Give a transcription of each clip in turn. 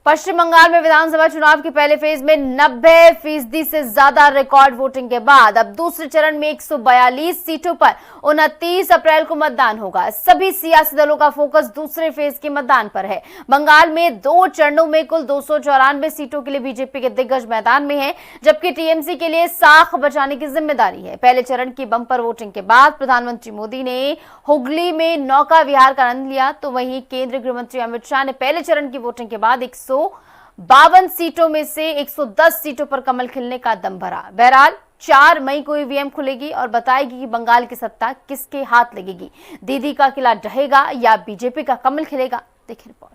पश्चिम बंगाल में विधानसभा चुनाव के पहले फेज में 90% से ज्यादा रिकॉर्ड वोटिंग के बाद अब दूसरे चरण में 142 सीटों पर 29 अप्रैल को मतदान होगा। सभी सियासी दलों का फोकस दूसरे फेज के मतदान पर है। बंगाल में 2 चरणों में कुल 294 सीटों के लिए बीजेपी के दिग्गज मैदान में है, जबकि टीएमसी के लिए साख बचाने की जिम्मेदारी है। पहले चरण की बंपर वोटिंग के बाद प्रधानमंत्री मोदी ने हुगली में नौका विहार का आनंद लिया, तो वहीं केंद्रीय गृह मंत्री अमित शाह ने पहले चरण की वोटिंग के बाद 152 सीटों में से 110 सीटों पर कमल खिलने का दम भरा। बहरहाल 4 मई को ईवीएम खुलेगी और बताएगी कि बंगाल की सत्ता किसके हाथ लगेगी। दीदी का किला ढहेगा या बीजेपी का कमल खिलेगा? देखिए रिपोर्ट।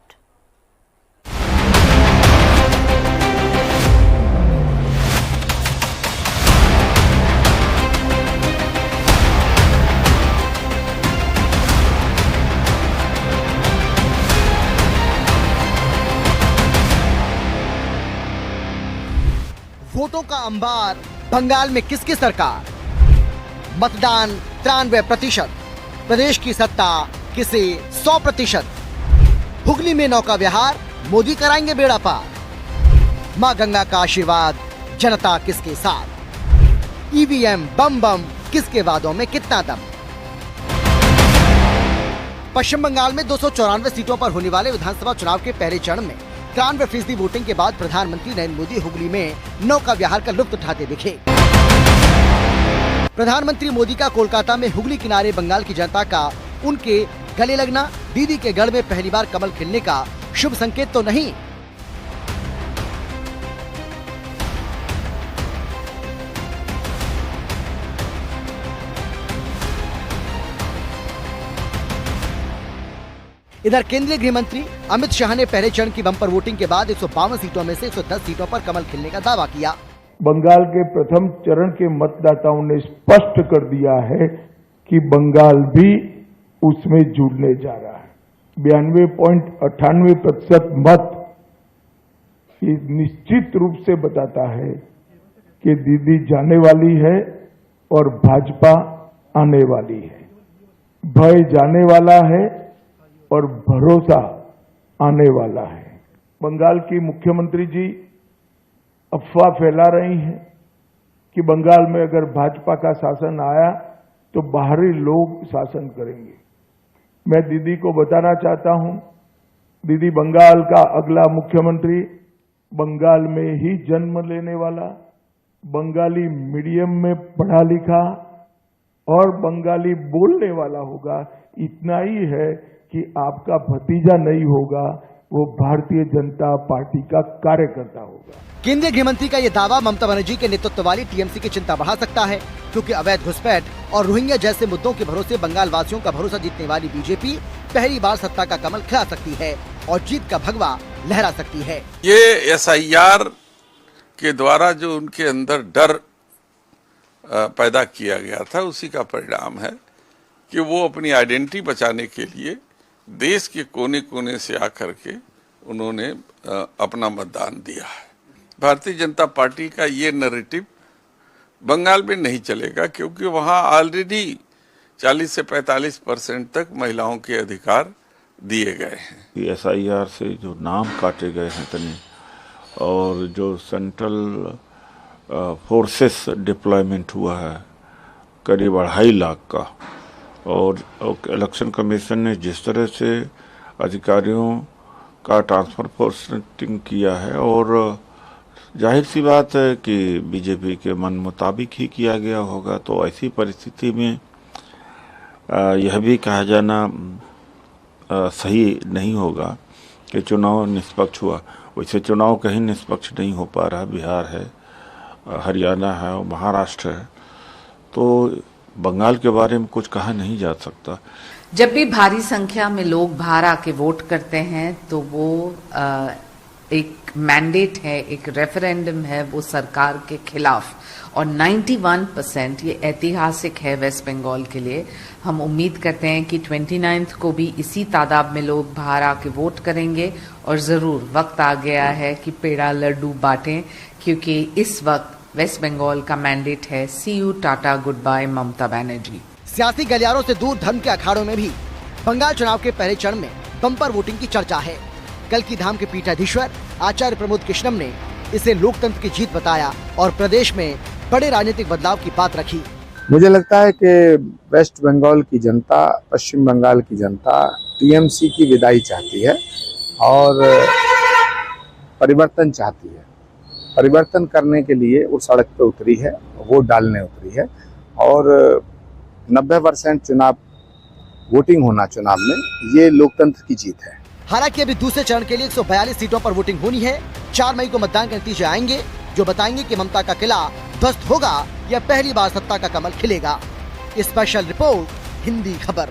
वोटों का अंबार, बंगाल में किसकी सरकार? मतदान 93%, प्रदेश की सत्ता किसे 100%? हुगली में नौका विहार, मोदी कराएंगे बेड़ा पार। मां गंगा का आशीर्वाद, जनता किसके साथ? ईवीएम बम बम, किसके वादों में कितना दम? पश्चिम बंगाल में 294 सीटों पर होने वाले विधानसभा चुनाव के पहले चरण में 93% वोटिंग के बाद प्रधानमंत्री नरेंद्र मोदी हुगली में नौका विहार का लुत्फ उठाते दिखे। प्रधानमंत्री मोदी का कोलकाता में हुगली किनारे बंगाल की जनता का उनके गले लगना दीदी के गढ़ में पहली बार कमल खिलने का शुभ संकेत तो नहीं? इधर केंद्रीय गृह मंत्री अमित शाह ने पहले चरण की बंपर वोटिंग के बाद 152 सीटों में से 110 सीटों पर कमल खिलने का दावा किया। बंगाल के प्रथम चरण के मतदाताओं ने स्पष्ट कर दिया है कि बंगाल भी उसमें जुड़ने जा रहा है। 92.98% मत ये निश्चित रूप से बताता है कि दीदी जाने वाली है और भाजपा आने वाली है। भय जाने वाला है और भरोसा आने वाला है। बंगाल की मुख्यमंत्री जी अफवाह फैला रही हैं कि बंगाल में अगर भाजपा का शासन आया तो बाहरी लोग शासन करेंगे। मैं दीदी को बताना चाहता हूं, दीदी बंगाल का अगला मुख्यमंत्री बंगाल में ही जन्म लेने वाला, बंगाली मीडियम में पढ़ा लिखा और बंगाली बोलने वाला होगा। इतना ही है कि आपका भतीजा नहीं होगा, वो भारतीय जनता पार्टी का कार्यकर्ता होगा। केंद्रीय गृह मंत्री का ये दावा ममता बनर्जी के नेतृत्व वाली टीएमसी की चिंता बढ़ा सकता है, क्योंकि अवैध घुसपैठ और रोहिंग्या जैसे मुद्दों के भरोसे बंगाल वासियों का भरोसा जीतने वाली बीजेपी पहली बार सत्ता का कमल खिला सकती है और जीत का भगवा लहरा सकती है। ये एसआईआर के द्वारा जो उनके अंदर डर पैदा किया गया था, उसी का परिणाम है कि वो अपनी आइडेंटिटी बचाने के लिए देश के कोने कोने से आकर के उन्होंने अपना मतदान दिया है। भारतीय जनता पार्टी का ये नैरेटिव बंगाल में नहीं चलेगा, क्योंकि वहाँ ऑलरेडी 40 से 45% तक महिलाओं के अधिकार दिए गए हैं। एसआईआर से जो नाम काटे गए हैं तनी, और जो सेंट्रल फोर्सेस डिप्लॉयमेंट हुआ है करीब 2.5 लाख का, और इलेक्शन कमीशन ने जिस तरह से अधिकारियों का ट्रांसफर पोस्टिंग किया है, और जाहिर सी बात है कि बीजेपी के मन मुताबिक ही किया गया होगा, तो ऐसी परिस्थिति में यह भी कहा जाना सही नहीं होगा कि चुनाव निष्पक्ष हुआ। वैसे चुनाव कहीं निष्पक्ष नहीं हो पा रहा। बिहार है, हरियाणा है और महाराष्ट्र है, तो बंगाल के बारे में कुछ कहा नहीं जा सकता। जब भी भारी संख्या में लोग बाहर आके वोट करते हैं तो वो एक मैंडेट है, एक रेफरेंडम है वो सरकार के खिलाफ, और 91% ये ऐतिहासिक है वेस्ट बंगाल के लिए। हम उम्मीद करते हैं कि 29 को भी इसी तादाद में लोग बाहर आके वोट करेंगे, और जरूर वक्त आ गया है कि पेड़ा लड्डू बांटें, क्योंकि इस वक्त वेस्ट बंगाल का मैंडेट है सी you tata good bye Mamata Banerjee. सियासी गलियारों से दूर धर्म के अखाड़ों में भी बंगाल चुनाव के पहले चरण में बंपर वोटिंग की चर्चा है। कल्की धाम के पीठाधीश्वर आचार्य प्रमोद कृष्णम ने इसे लोकतंत्र की जीत बताया और प्रदेश में बड़े राजनीतिक बदलाव की बात रखी। मुझे लगता है कि वेस्ट बंगाल की जनता, पश्चिम बंगाल की जनता टीएमसी की विदाई चाहती है और परिवर्तन चाहती है। परिवर्तन करने के लिए वो सड़क पे उतरी है, वोट डालने उतरी है और 90% चुनाव वोटिंग होना चुनाव में, ये लोकतंत्र की जीत है। हालांकि अभी दूसरे चरण के लिए 142 सीटों पर वोटिंग होनी है। 4 मई को मतदान के नतीजे आएंगे जो बताएंगे कि ममता का किला ध्वस्त होगा या पहली बार सत्ता का कमल खिलेगा। स्पेशल रिपोर्ट, हिंदी खबर।